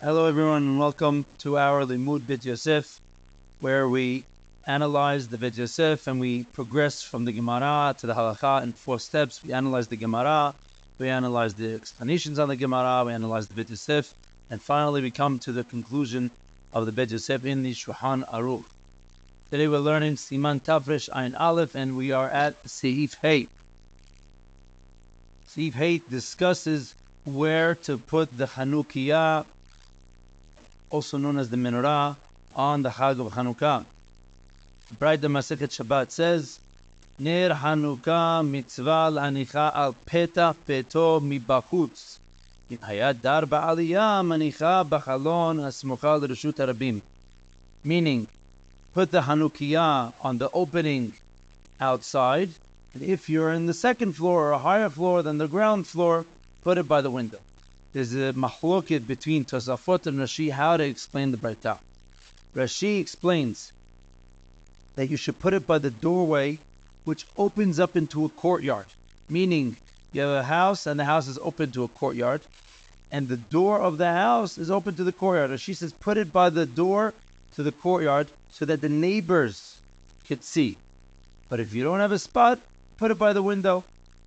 Hello everyone and welcome to our Limud Bit Yosef, where we analyze the Bit Yosef and we progress from the Gemara to the Halakha in 4 steps. We analyze the Gemara, we analyze the explanations on the Gemara, we analyze the Bit Yosef, and finally we come to the conclusion of the Bit Yosef in the Shulchan Aruch. Today we're learning siman Tafresh Ayin Aleph and we are at seif Hey. Seif Hey discusses where to put the Chanukiah, also known as the menorah, on the Chag of Hanukkah. The Braita Masechet Shabbat says, Ner Hanukkah mitzvah l'anicha al petach beto mibachutz. Im hayat dar ba'aliyah manicha b'chalon hasmucha l'reshut harabim. Meaning, put the Hanukkah on the opening outside, and if you're in the second floor or a higher floor than the ground floor, put it by the window. There's a mahloket between Tosafot and Rashi how to explain the Braita. Rashi explains that you should put it by the doorway which opens up into a courtyard. Meaning, you have a house and the house is open to a courtyard, and the door of the house is open to the courtyard. Rashi says put it by the door to the courtyard so that the neighbors could see. But if you don't have a spot, put it by the window.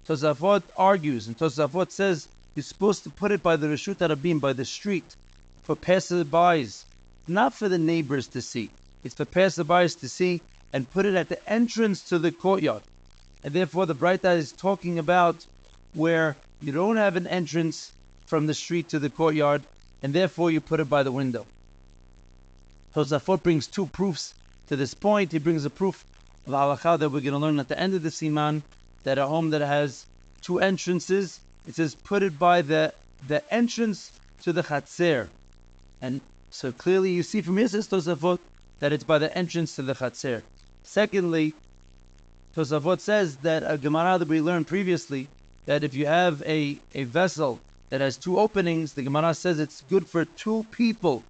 Tosafot argues, and Tosafot says you're supposed to put it by the Reshut Harabim, by the street, for passerbys, not for the neighbors to see. It's for passerbys to see, and put it at the entrance to the courtyard. And therefore the Braita is talking about where you don't have an entrance from the street to the courtyard, and therefore you put it by the window. Tosafot brings 2 proofs to this point. He brings a proof of halakha that we're going to learn at the end of the siman, that a home that has 2 entrances, it says put it by the entrance to the chatzer. And so clearly you see from here, says Tosafot, that it's by the entrance to the chatzer. Secondly, Tosafot says that a Gemara that we learned previously, that if you have a vessel that has 2 openings, the Gemara says it's good for 2 people.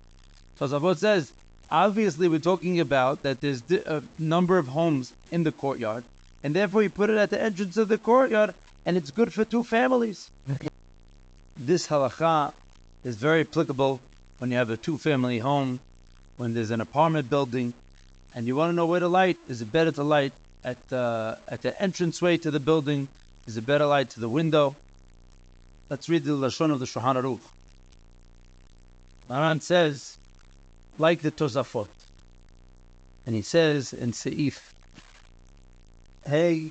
Tosafot says, obviously we're talking about that there's a number of homes in the courtyard, and therefore you put it at the entrance of the courtyard, and it's good for 2 families. This halakha is very applicable when you have a 2-family home, when there's an apartment building, and you want to know where to light. Is it better to light at the entranceway to the building? Is it better light to the window? Let's read the Lashon of the Shulchan Aruch. Maran says, like the Tosafot, and he says in seif Hey,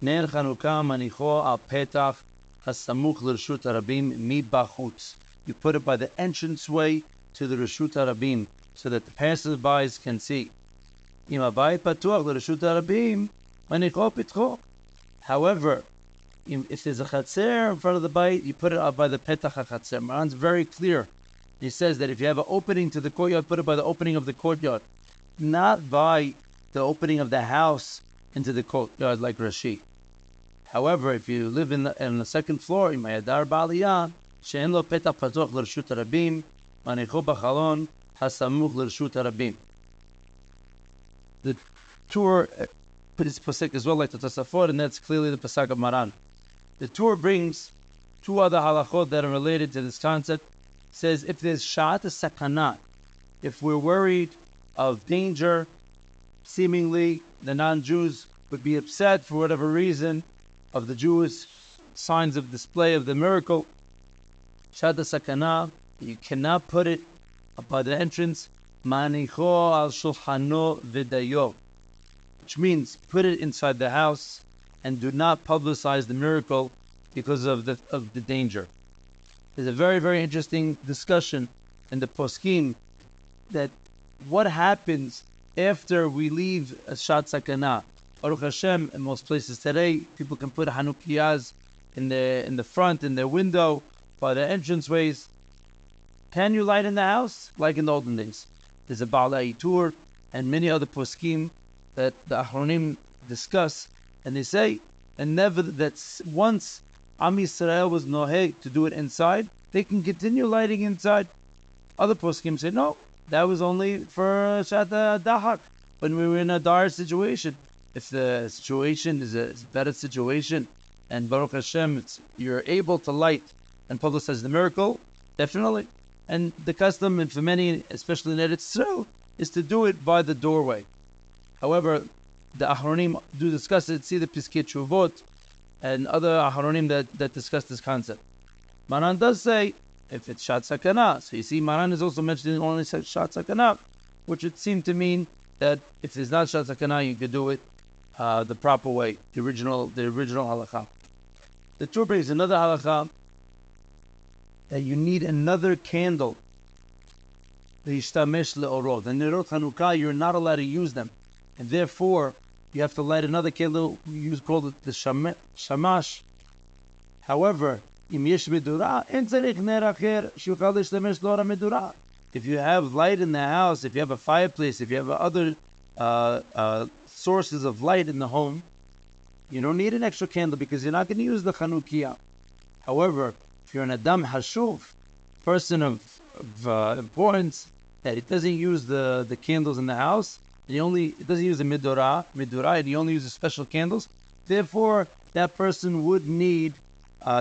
Ner Chanukah manicho al petach hasamuch l'reshut harabim mibachutz. You put it by the entranceway to the Reshut Harabim so that the passersby can see. Im habayit patuach l'reshut harabim manicho pitcho. However, if there's a chatzer in front of the bayit, you put it out by the petach chatzer. Maran's very clear. He says that if you have an opening to the courtyard, put it by the opening of the courtyard, not by the opening of the house into the courtyard like Rashi. However, if you live in the 2nd floor, in Mayadar Ba'aliyah, she'en lo petach patuch l'reshut harabim, manicho b'chalon hasamuch l'reshut harabim. The Tur is pasuk as well like the Tosafot, and that's clearly the pasuk of Maran. The Tur brings 2 other halachot that are related to this concept. It says if there's shat sakana, if we're worried of danger, seemingly the non-Jews would be upset for whatever reason of the Jewish signs of display of the miracle. Shad sakana, you cannot put it by the entrance. Manicho al shulchano v'dayo, which means put it inside the house and do not publicize the miracle because of the danger. There's a very, very interesting discussion in the poskim that what happens after we leave a shat sakana. Baruch Hashem, in most places today, people can put Hanukkahs in the front, in their window, by the entranceways. Can you light in the house like in the olden days? There's a Ba'alai Tur and many other poskim that the Achronim discuss, and they say, and never that once Am Yisrael was noheg to do it inside, they can continue lighting inside. Other poskim say no, that was only for Shat Dahak, when we were in a dire situation. If the situation is a better situation, and Baruch Hashem, you're able to light and publicize the miracle, definitely. And the custom, and for many, especially in Eretz Yisrael, is to do it by the doorway. However, the Aharonim do discuss it. See the Piskei Teshuvot and other Aharonim that discuss this concept. Maran does say if it's Shat Sakana. So you see, Maran is also mentioning only Shat Sakana, which would seem to mean that if it's not Shat Sakana, you could do it the proper way, the original halakha. The Tur brings another halakha that you need another candle. The Yishtamesh le'orot. The Nerot Chanukah, you're not allowed to use them, and therefore you have to light another candle. You call it the shamash. However, if you have light in the house, if you have a fireplace, if you have other sources of light in the home, you don't need an extra candle because you're not going to use the Chanukiah. However, if you're an Adam Hashuv, person of importance, that it doesn't use the candles in the house, it doesn't use the midorah, and he only uses special candles, therefore that person would need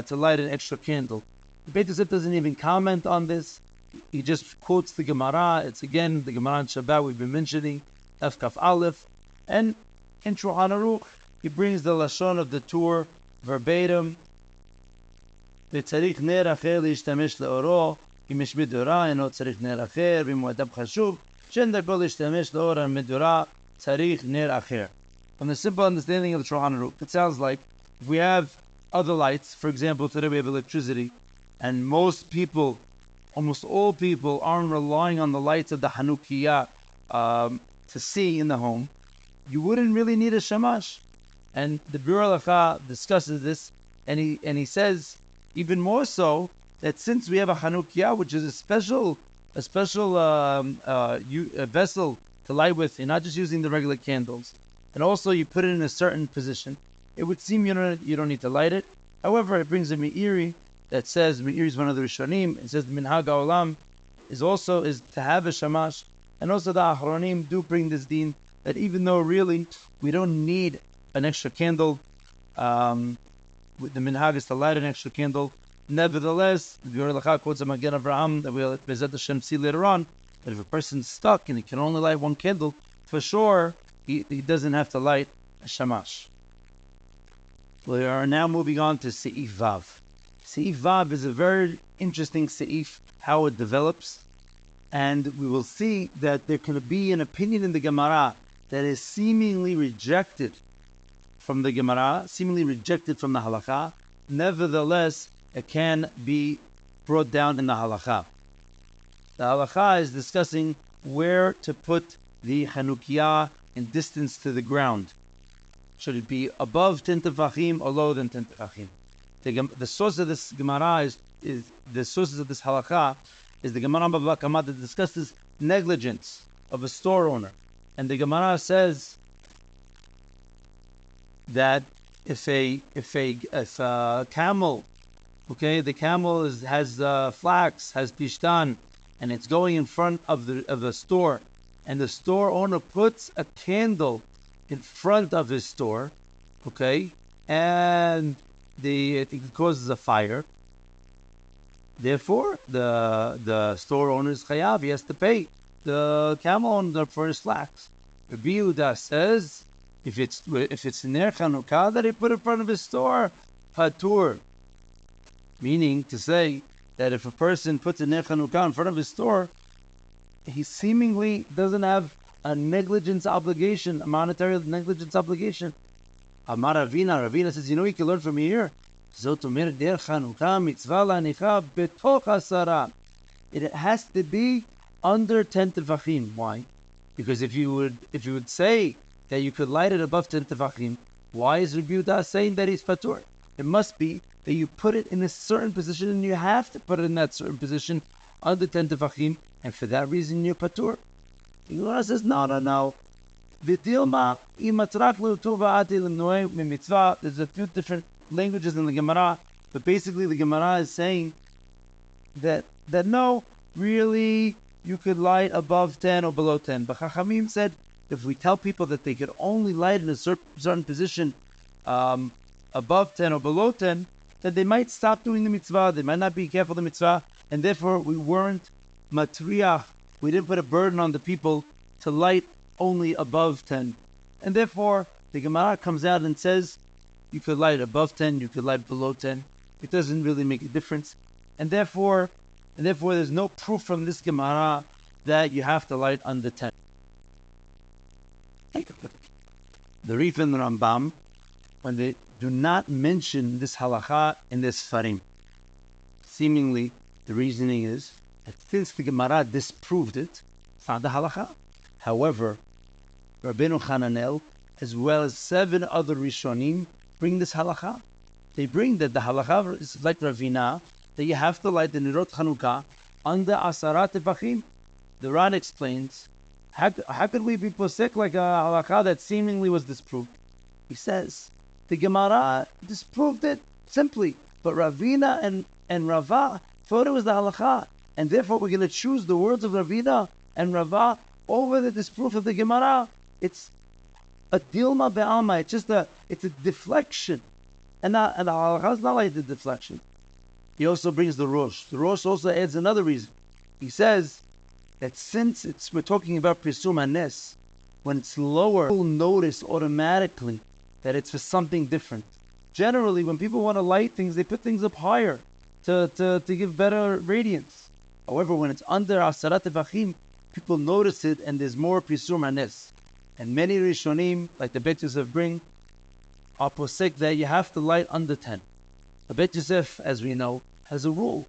to light an extra candle. The Beit Yosef doesn't even comment on this. He just quotes the Gemara. It's again the Gemara in Shabbat we've been mentioning, Daf Kaf Aleph, and in Shulchan Aruch he brings the lashon of the Tur verbatim. וצריך נר אחר להשתמש לאורו, אם יש מדורה אינו צריך נר אחר, ואם הוא אדם חשוב, שאין דרכו להשתמש לאור המדורה, צריך נר אחר. From the simple understanding of the Shulchan Aruch, it sounds like if we have other lights, for example, today we have electricity, and most people, almost all people, aren't relying on the lights of the Hanukkah to see in the home, you wouldn't really need a shamash. And the Biur Halacha discusses this, and he says even more so that since we have a Hanukkah, which is a special vessel to light with, you're not just using the regular candles, and also you put it in a certain position, it would seem you don't need to light it. However, it brings a Meiri that says, Meiri is one of the Rishonim, it says the Minhag HaOlam is to have a shamash, and also the Aharonim do bring this deen that even though really we don't need an extra candle, the Minhag is to light an extra candle. Nevertheless, the Biur Halacha quotes a Magen Avraham that we'll Bezat Hashem see later on, that if a person's stuck and he can only light one candle, for sure he doesn't have to light a shamash. We are now moving on to seif vav. Seif vav is a very interesting seif, how it develops, and we will see that there can be an opinion in the Gemara that is seemingly rejected from the Gemara, seemingly rejected from the Halakha. Nevertheless, it can be brought down in the Halakha. The Halakha is discussing where to put the Chanukiah in distance to the ground. Should it be above 10 tefachim or lower than 10 tefachim? The source of this Gemara is the sources of this halakha is the Gemara Bava Kama that discusses negligence of a store owner, and the Gemara says that if a camel, the camel has flax, has pishtan, and it's going in front of the store, and the store owner puts a candle in front of his store, and it causes a fire. Therefore, the store owner is chayav; he has to pay the camel owner for his flax. Rabbi Yehuda says, if it's ner Chanukah that he put in front of his store, patur, meaning to say that if a person puts a ner Chanukah in front of his store, he seemingly doesn't have a negligence obligation, a monetary negligence obligation. Amar Ravina says, you can learn from here. It has to be under 10 tefachim. Why? Because if you would say that you could light it above 10 tefachim, why is Rabbi Yehuda saying that he's patur? It must be that you put it in a certain position, and you have to put it in that certain position under 10 tefachim, and for that reason you're patur. The Gemara says, no. There's a few different languages in the Gemara, but basically the Gemara is saying that no, really, you could light above 10 or below 10. But Chachamim said, if we tell people that they could only light in a certain position above 10 or below 10, then they might stop doing the mitzvah, they might not be careful of the mitzvah, and therefore we weren't matriach. We didn't put a burden on the people to light only above 10. And therefore, the Gemara comes out and says, you could light above 10, you could light below 10. It doesn't really make a difference. And therefore there's no proof from this Gemara that you have to light under 10. The Rif and the Rambam, when they do not mention this halacha in this Sfarim, seemingly the reasoning is that since the Gemara disproved it, it's not the halacha. However, Rabbeinu Hananel, as well as 7 other Rishonim, bring this halacha. They bring that the halacha is like Ravina, that you have to light the Nirot Chanukah under Asarat Tefachim. The Ran explains, how could we be posek like a halacha that seemingly was disproved? He says, the Gemara disproved it simply, but Ravina and Rava thought it was the halacha, and therefore we're going to choose the words of Ravina and Rava over the disproof of the Gemara. It's a dilma be'alma. It's a deflection, and the halacha is not like the deflection. He also brings the Rosh. The Rosh also adds another reason. He says that since we're talking about Pirsum Hanes, when it's lower, people notice automatically that it's for something different. Generally, when people want to light things, they put things up higher to give better radiance. However, when it's under Asarat Tefachim, people notice it and there's more Pirsum Hanes. And many Rishonim, like the Bet Yosef bring, are posek that you have to light under 10. The Bet Yosef, as we know, has a rule.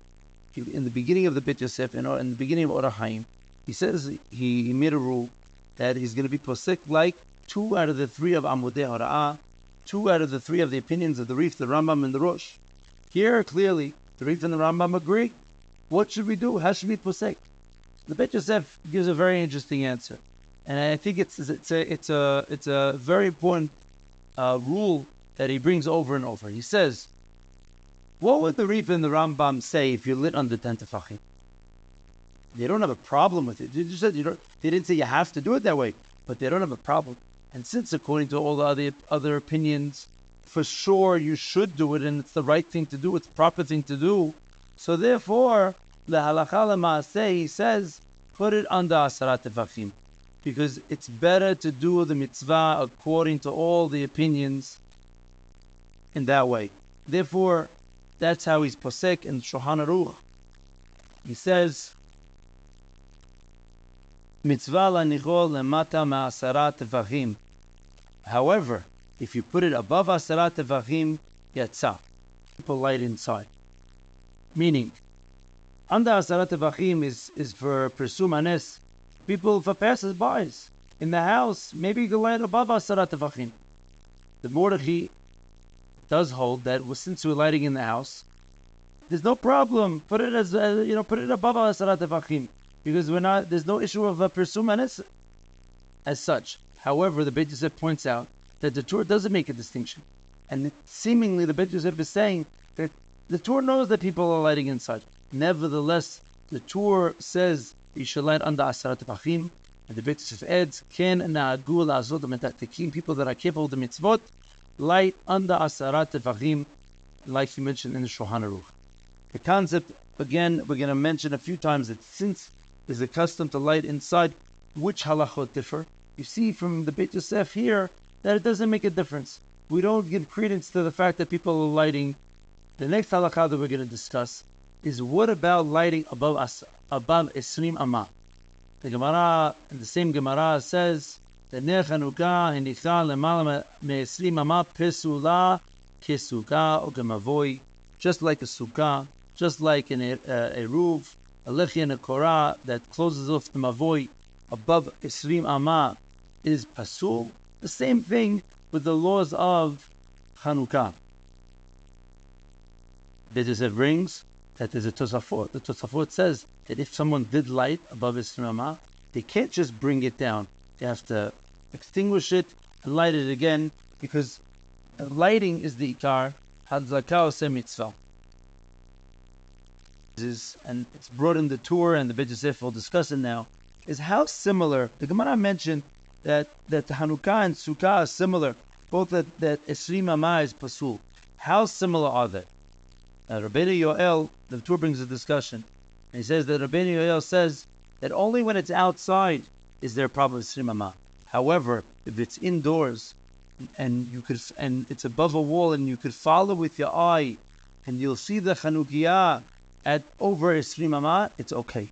In the beginning of the Bet Yosef, in the beginning of Orach Chaim, he says he made a rule that he's going to be posek like 2 out of the 3 of Amudei Hora'ah, 2 out of the 3 of the opinions of the Rif, the Rambam, and the Rosh. Here, clearly, the Rif and the Rambam agree. What should we do? How should we posek? The Bet Yosef gives a very interesting answer, and I think it's a very important rule that he brings over and over. He says, what would the Rif and the Rambam say if you lit under 10 tefachim? They don't have a problem with it. They just said they didn't say you have to do it that way, but they don't have a problem. And since according to all the other opinions, for sure you should do it, and it's the right thing to do, it's the proper thing to do. So therefore, the halacha l'maaseh, he says, put it under Asarat Tefachim, because it's better to do the mitzvah according to all the opinions in that way. Therefore, that's how he's posek in Shulchan Aruch. He says, mitzvah lanichol lemata ma'asarat tefachim. However, if you put it above asarat tefachim, yatsa. People light inside. Meaning, under asarat tefachim is for Pirsum Hanes. People, for passers-by. In the house, maybe you can light above asarat tefachim. The Mordechai does hold that since we're lighting in the house, there's no problem. Put it put it above Asarat Tefachim, because there's no issue of a Pirsum Hanes as such. However, the Bet Yosef points out that the Torah doesn't make a distinction, and seemingly the Bet Yosef is saying that the Torah knows that people are lighting inside. Nevertheless, the Torah says you should light under Asarat Tefachim, and the Bet Yosef adds, Ken na'agu la'azot ha'metatekim, people that are capable of the mitzvot, light under Asarat Tefachim, like he mentioned in the Shulchan Aruch. The concept, again, we're going to mention a few times that since there's a custom to light inside, which halachot differ? You see from the Bet Yosef here that it doesn't make a difference. We don't give credence to the fact that people are lighting. The next halakha that we're going to discuss is what about lighting above Esrim Amah? The Gemara, in the same Gemara, says, the Ner Chanukah hinichal lemala me'esrim amah pesula kesukah or gemavoy, just like a sukkah, just like a eruv, a lechi and a korah that closes off the mavoy above esrim amah is pasul. The same thing with the laws of Chanukah. Bet Yosef brings that there's a Tosafot. The Tosafot says that if someone did light above esrim amah, they can't just bring it down. They have to extinguish it and light it again, because lighting is the ikar, hadzaka oseh mitzvah. And it's brought in the Torah, and the Bet Yosef will discuss it now, is how similar, the Gemara mentioned that the Hanukkah and Sukkah are similar, both that Esrim Amah is pasul. How similar are they? Rabbeinu Yoel, the Torah brings a discussion. And he says that Rabbeinu Yoel says that only when it's outside is there a problem with 20 amah. However, if it's indoors and it's above a wall and you could follow with your eye and you'll see the Chanukiah at over 20 amah, it's okay.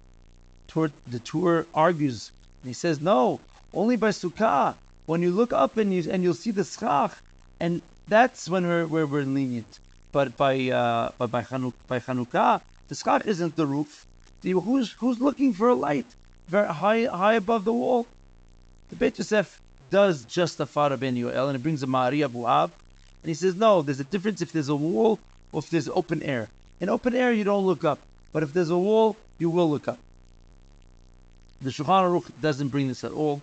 The Tur argues, and he says, no, only by Sukkah. When you look up and you'll see the schach, and that's when we're lenient. But by Chanukah, the schach isn't the roof. Who's looking for a light very high above the wall? The Beit Yosef does justify Rabbeinu Yoel, and it brings a Ma'ari Abu Ab, and he says, no, there's a difference if there's a wall or if there's open air. In open air, you don't look up, but if there's a wall, you will look up. The Shulchan Aruch doesn't bring this at all,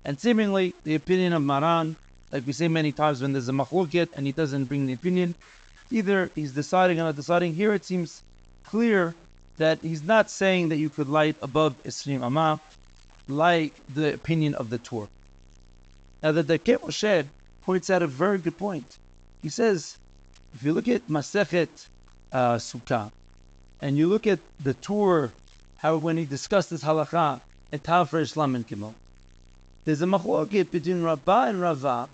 and seemingly the opinion of Maran, like we say many times when there's a machloket and he doesn't bring the opinion, either he's deciding or not deciding. Here it seems clear that he's not saying that you could light above 20 amah, like the opinion of the Tur. Now the Dakei Moshe points out a very good point. He says, if you look at Masechet Sukkah, and you look at the Tur, how when he discussed this halakha at Tafre Islam and Gimel, there's a machloket between Rabbah and Rava.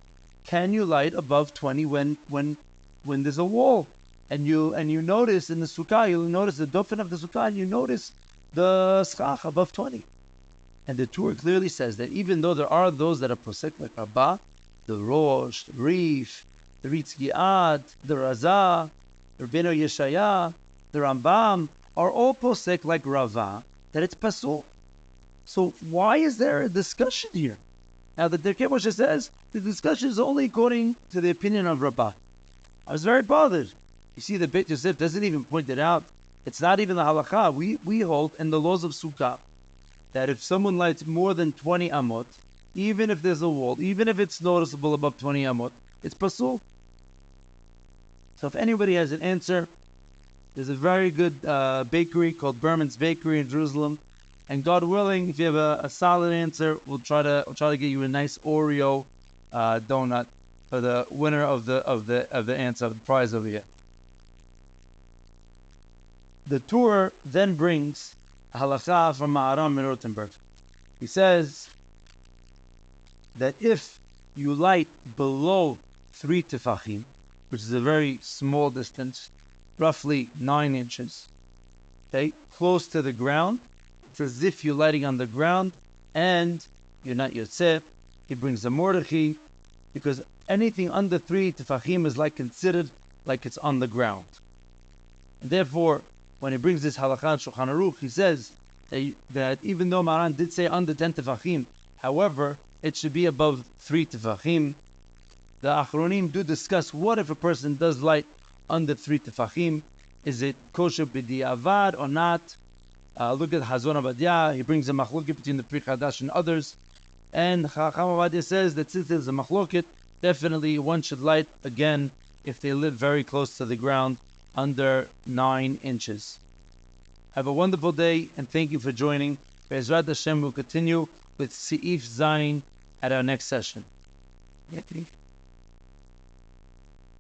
Can you light above 20 when there's a wall? And you notice in the Sukkah, you'll notice the dofen of the Sukkah, and you notice the schach above 20. And the Tur clearly says that even though there are those that are posek like Rabbah, the Rosh, the Rif, the Ritz Gi'ad, the Razah, the Rabbeinu Yeshaya, the Rambam, are all posek like Rava, that it's pasul. So why is there a discussion here? Now the Dakei Moshe says the discussion is only according to the opinion of Rabbah. I was very bothered. You see, the Beit Yosef doesn't even point it out. It's not even the halakha. We hold in the laws of Sukkah that if someone lights more than 20 amot, even if there's a wall, even if it's noticeable above 20 amot, it's pasul. So if anybody has an answer, there's a very good bakery called Berman's Bakery in Jerusalem, and God willing, if you have a solid answer, we'll try to get you a nice Oreo donut for the winner of the answer, of the prize over here. The Tur then brings a halakha from Ma'aram in Rothenburg. He says that if you light below 3 tefachim, which is a very small distance, roughly 9 inches, okay, close to the ground, it's as if you're lighting on the ground, and you're not yosef. He brings a mordechai, because anything under 3 tefachim is considered like it's on the ground. And therefore, when he brings this halakha in Shulchan Aruch, he says that even though Maran did say under 10 tefachim, however, it should be above 3 tefachim. The Achronim do discuss what if a person does light under 3 tefachim. Is it kosher b'di'avad or not? Look at Hazon Abadiyah. He brings a machloket between the Pri Chadash and others. And Chacham Abadiyah says that since there's a machloket, definitely one should light again if they live very close to the ground, under 9 inches. Have a wonderful day, and thank you for joining. Be'ezrat Hashem will continue with Seif Zayin at our next session.